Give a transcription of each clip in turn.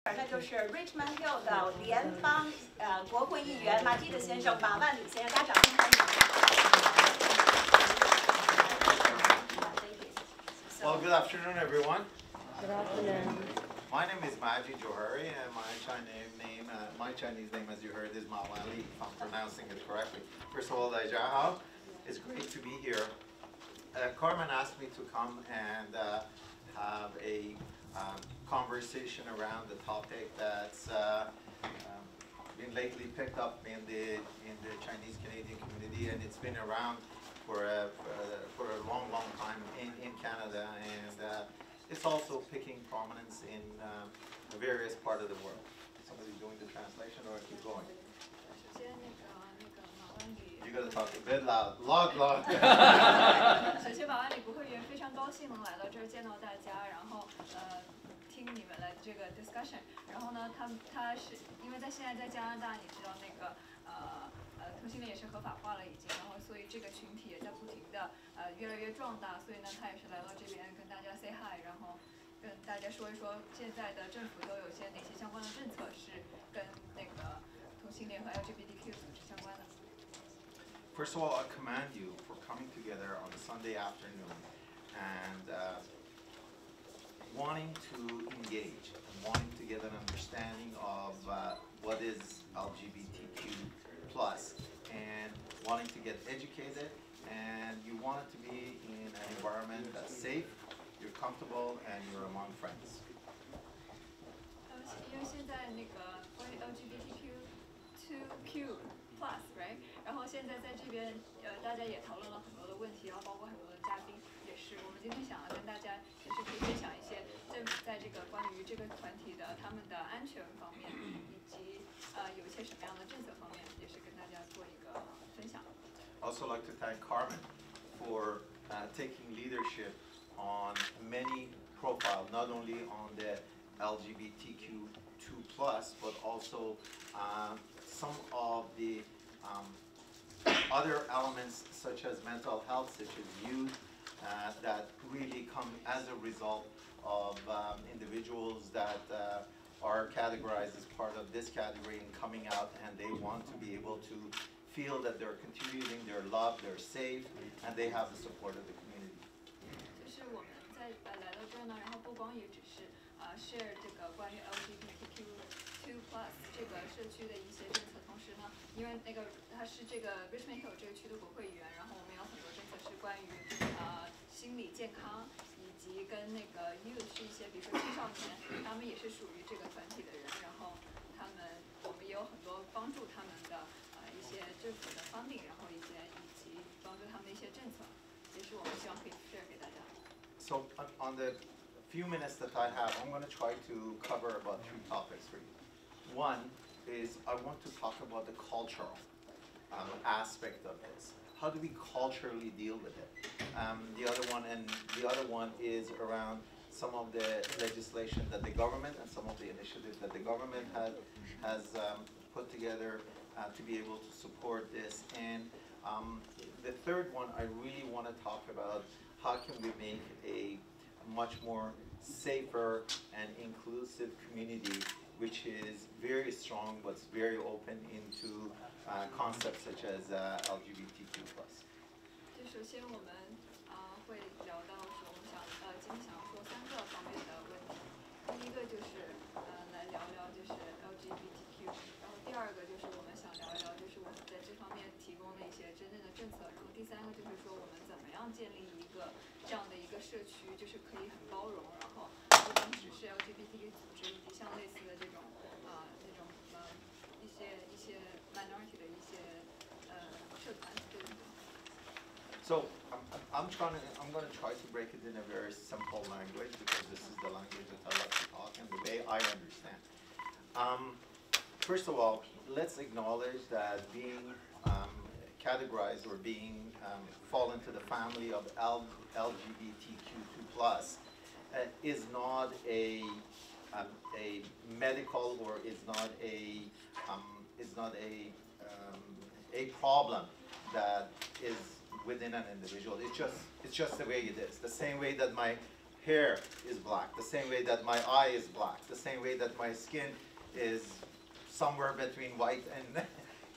那就是 Richmond Hill 的联邦国会议员马蒂的先生马万里先生，大家掌声欢迎。Well, good afternoon, everyone. Good afternoon. My name is Maji Johari, and my Chinese name, as you heard, is Ma Wanli, if I'm pronouncing it correctly. First of all, Daijahao, it's great to be here. Carmen asked me to come and have a conversation around the topic that's been lately picked up in the Chinese Canadian community, and it's been around for a long time in Canada, and it's also picking prominence in various parts of the world. Somebody doing the translation, or keep going? You gotta talk a bit loud. 首先，马万里国会议员非常高兴能来到这儿见到大家，然后听你们来这个 discussion。然后呢，他是因为现在在加拿大，你知道那个同性恋也是合法化了已经，然后所以这个群体也在不停的越来越壮大，所以呢，他也是来到这边跟大家 say hi， 然后跟大家说一说现在的政府都有些哪些相关的政策是跟那个同性恋和 LGBTQ 组织相关的。First of all, I commend you for coming together on a Sunday afternoon and wanting to engage, and wanting to get an understanding of what is LGBTQ+, and wanting to get educated, and you want it to be in an environment that's safe, you're comfortable, and you're among friends. 因为现在那个关于 LGBTQ2Q+， right？ 然后现在在这边，大家也讨论了很多的问题，然后包括很多的嘉宾也是。我们今天想要跟大家也是可以分享一些政府在这个关于这个团体的他们的安全方面，以及有一些什么样的政策方面，也是跟大家做一个分享。Also like to thank Carmen for taking leadership on many profiles, not only on the LGBTQ2+, but also some of the other elements such as mental health, such as youth, that really come as a result of individuals that are categorized as part of this category and coming out, and they want to be able to feel that they're contributing, they're loved, they're safe, and they have the support of the community. 就是我们在来到这儿呢，然后不光也只是share 这个关于 LGBTQ2+ 这个社区的一些政策，同时呢，因为那个他是这个 Richmond Hill 这个区的国会议员，然后我们有很多政策是关于心理健康，以及跟那个 youth 是一些比如说青少年，他们也是属于这个团体的人，然后我们也有很多帮助他们的一些政府的 funding， 然后以及帮助他们的一些政策，也是我们希望可以 share 给大家。So on the few minutes that I have, I'm going to try to cover about 3 topics for you. One is I want to talk about the cultural aspect of this. How do we culturally deal with it? The other one is around some of the legislation that the government and some of the initiatives that the government has put together to be able to support this. And the third one, I really want to talk about how can we make a much more safer and inclusive community, which is very strong but very open into concepts such as LGBTQ+. 就首先我们会聊到说，我们今天想要说3个方面的问题。第一个就是来聊聊就是 LGBTQ， 然后第二个就是我们想聊一聊就是我们在这方面提供的一些真正的政策，然后第3个就是说我们怎么样建立一个这样的一个社区，就是可以很包容，然后不光只是 LGBTQ 组织，以及像类似的这种一些 minority 的一些社团对。So I'm going to try to break it in a very simple language, because this is the language that I like to talk and the way I understand. First of all, let's acknowledge that being categorized or being fall into the family of LGBTQ2+ is not a medical, or is not a problem that is within an individual. It's just the way it is. The same way that my hair is black, the same way that my eye is black, the same way that my skin is somewhere between white and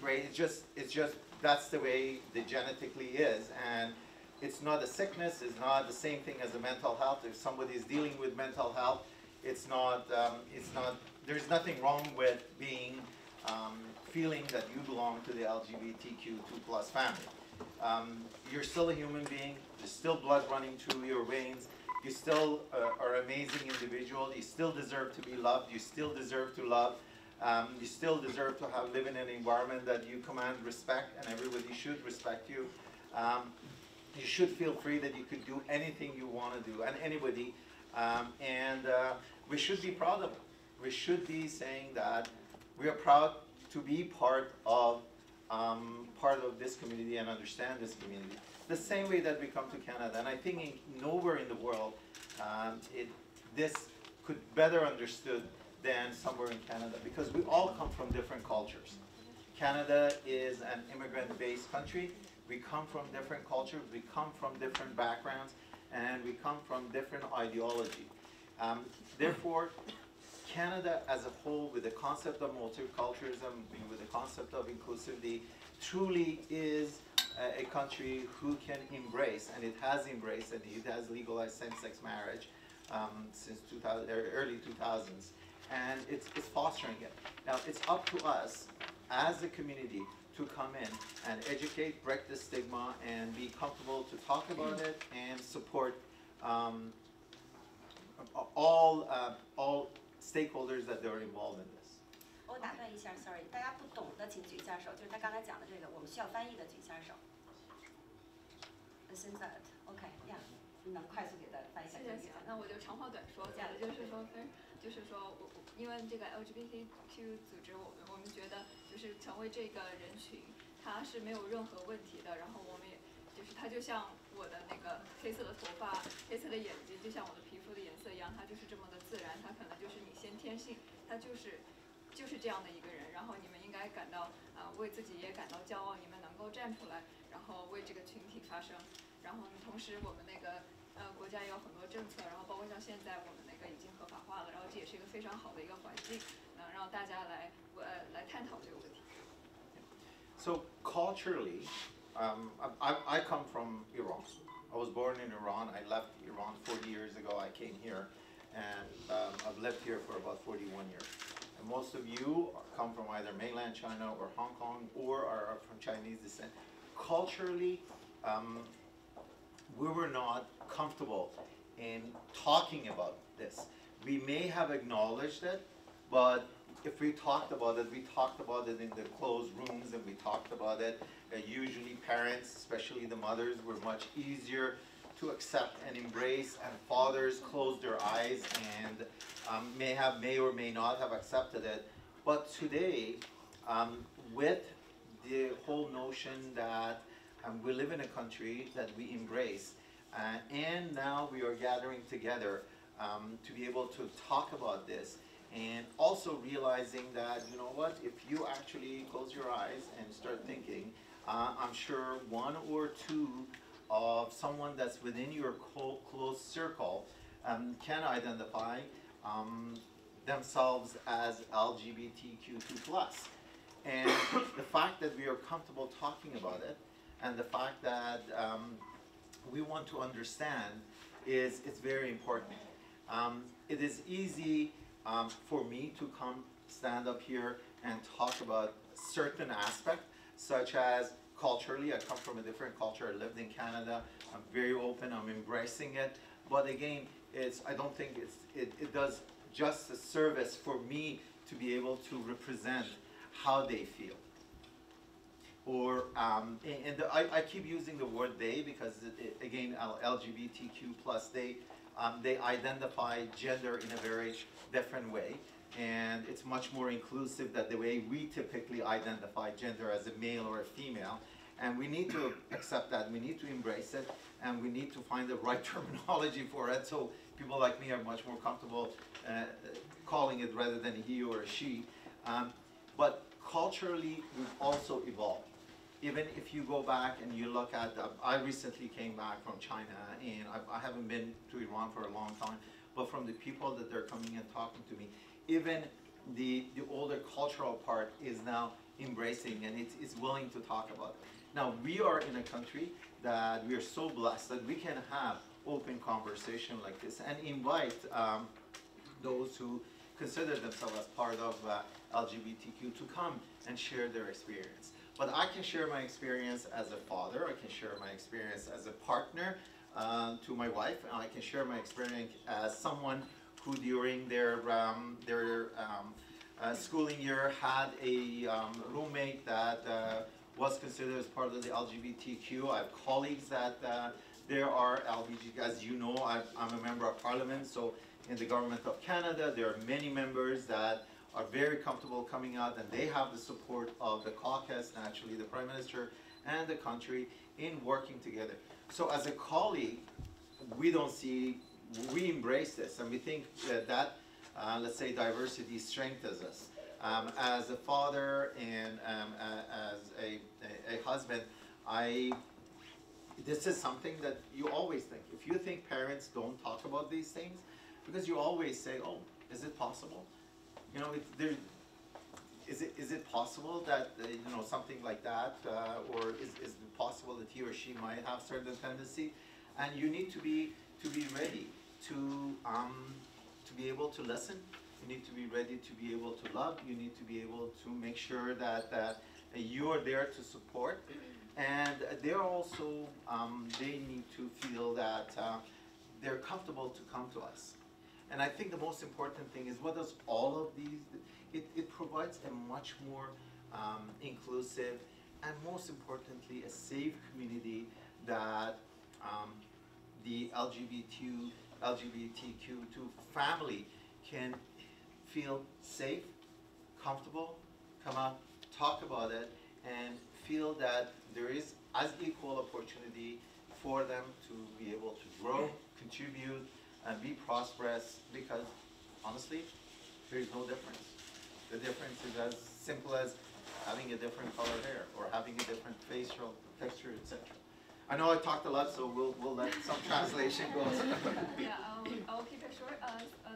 gray. It's just that's the way it genetically is, and it's not a sickness. It's not the same thing as a mental health. If somebody is dealing with mental health, it's not. There's nothing wrong with being feeling that you belong to the LGBTQ2+ family. You're still a human being. There's still blood running through your veins. You still are an amazing individual. You still deserve to be loved. You still deserve to love. You still deserve to live in an environment that you command respect, and everybody should respect you. You should feel free that you could do anything you want to do, and anybody. We should be proud of it. We should be saying that we are proud to be part of this community and understand this community. The same way that we come to Canada, and I think nowhere in the world this could better understood than somewhere in Canada, because we all come from different cultures. Canada is an immigrant-based country. We come from different cultures, we come from different backgrounds, and we come from different ideology. Therefore, Canada as a whole, with the concept of multiculturalism, with the concept of inclusivity, truly is a country who can embrace, and it has embraced, and it has legalized same-sex marriage since early 2000s, and it's fostering it. Now, it's up to us as a community to come in and educate, break the stigma, and be comfortable to talk about it and support all stakeholders that are involved in this. 我打断一下 ，sorry， 大家不懂的请举一下手，就是他刚才讲的这个，我们需要翻译的举一下手。现在 ，OK， 呀，你能快速给他翻译一下？谢谢。那我就长话短说，讲的就是说，因为这个 LGBTQ 组织，我们觉得就是成为这个人群，它是没有任何问题的。然后我们也就是它就像我的那个黑色的头发、黑色的眼睛，就像我的皮肤的颜色一样，它就是这么的自然。它可能就是你先天性，它就是这样的一个人。然后你们应该感到为自己也感到骄傲，你们能够站出来，然后为这个群体发声。然后同时我们那个国家也有很多政策，然后包括像现在我们那个已经合法化了，然后这也是一个非常好的一个环境，能让大家来探讨这个问题。So culturally, I come from Iran. I was born in Iran. I left Iran 40 years ago. I came here, and I've lived here for about 41 years. And most of you come from either mainland China or Hong Kong, or are from Chinese descent. Culturally, we were not comfortable in talking about this. We may have acknowledged it, but if we talked about it in the closed rooms, and we talked about it. Usually parents, especially the mothers, were much easier to accept and embrace, and fathers closed their eyes and may or may not have accepted it. But today, with the whole notion that we live in a country that we embrace, and now we are gathering together to be able to talk about this, and also realizing that, you know what, if you actually close your eyes and start thinking, I'm sure one or two of someone that's within your close circle can identify themselves as LGBTQ2+. And the fact that we are comfortable talking about it, and the fact that we want to understand it's very important. It is easy for me to stand up here and talk about certain aspects, such as culturally, I come from a different culture. I lived in Canada. I'm very open. I'm embracing it. But again, I don't think it does just a service for me to be able to represent how they feel. Or I keep using the word they because again, LGBTQ+, they identify gender in a very different way, and it's much more inclusive than the way we typically identify gender as a male or a female. And we need to accept that, we need to embrace it, and we need to find the right terminology for it, so people like me are much more comfortable calling it rather than he or she. But culturally, we've also evolved. even if you go back and you look at, I recently came back from China, and I haven't been to Iran for a long time, but from the people that they're coming and talking to me, even the older cultural part is now embracing, and it's willing to talk about it. Now, we are in a country that we are so blessed that we can have open conversation like this and invite those who consider themselves as part of LGBTQ to come and share their experience. But I can share my experience as a father, I can share my experience as a partner to my wife, and I can share my experience as someone who during their schooling year had a roommate that was considered as part of the LGBTQ. I have colleagues that there are LGBTQ. As you know, I'm a member of parliament, so in the government of Canada, there are many members that are very comfortable coming out, and they have the support of the caucus, naturally the Prime Minister and the country in working together. So as a colleague, we embrace this, and we think that let's say diversity strengthens us. As a father and as a husband, this is something that you always think. If you think parents don't talk about these things, because you always say, oh, is it possible? You know, is it possible that something like that, or is it possible that he or she might have certain tendency? And you need to be ready to be able to listen. You need to be ready to be able to love. You need to be able to make sure that you are there to support. And they're also, they need to feel that they're comfortable to come to us. And I think the most important thing is what does all of these, it provides a much more inclusive and most importantly a safe community that the LGBTQ2 family can feel safe, comfortable, come out, talk about it, and feel that there is as equal opportunity for them to be able to grow, contribute, and be prosperous, because honestly, there is no difference. The difference is as simple as having a different color hair or having a different facial texture, etc. I know I talked a lot, so we'll let some translation go. Yeah, I'll keep it short.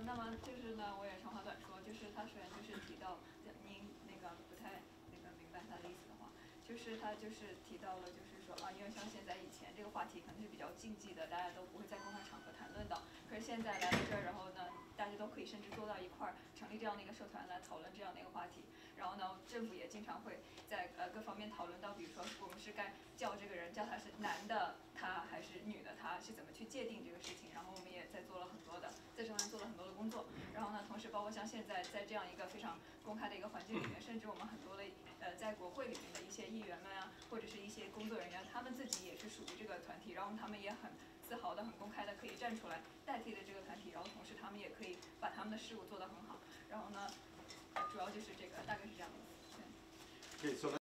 那么就是呢，我也长话短说，就是他首先就是提到您那个不太明白他的意思的话，就是他就是提到了，就是说因为像现在以前这个话题可能是比较禁忌的，大家都不会在公开场合谈论到。可是现在来到这儿，然后呢，大家都可以甚至坐到一块儿，成立这样的一个社团来讨论这样的一个话题。然后呢，政府也经常会在各方面讨论到，比如说我们是该叫这个人叫他是男的他还是女的他，是怎么去界定这个事情。然后我们也在做了很多的，在这方面做了很多的工作。然后呢，同时包括像现在在这样一个非常公开的一个环境里面，甚至我们很多的在国会里面的一些议员们啊，或者是一些工作人员，他们自己也是属于这个团体，然后他们也很自豪的、很公开的可以站出来代替的这个团体，然后同时他们也可以把他们的事务做得很好。然后呢，主要就是这个，大概是这样的。对。Okay, so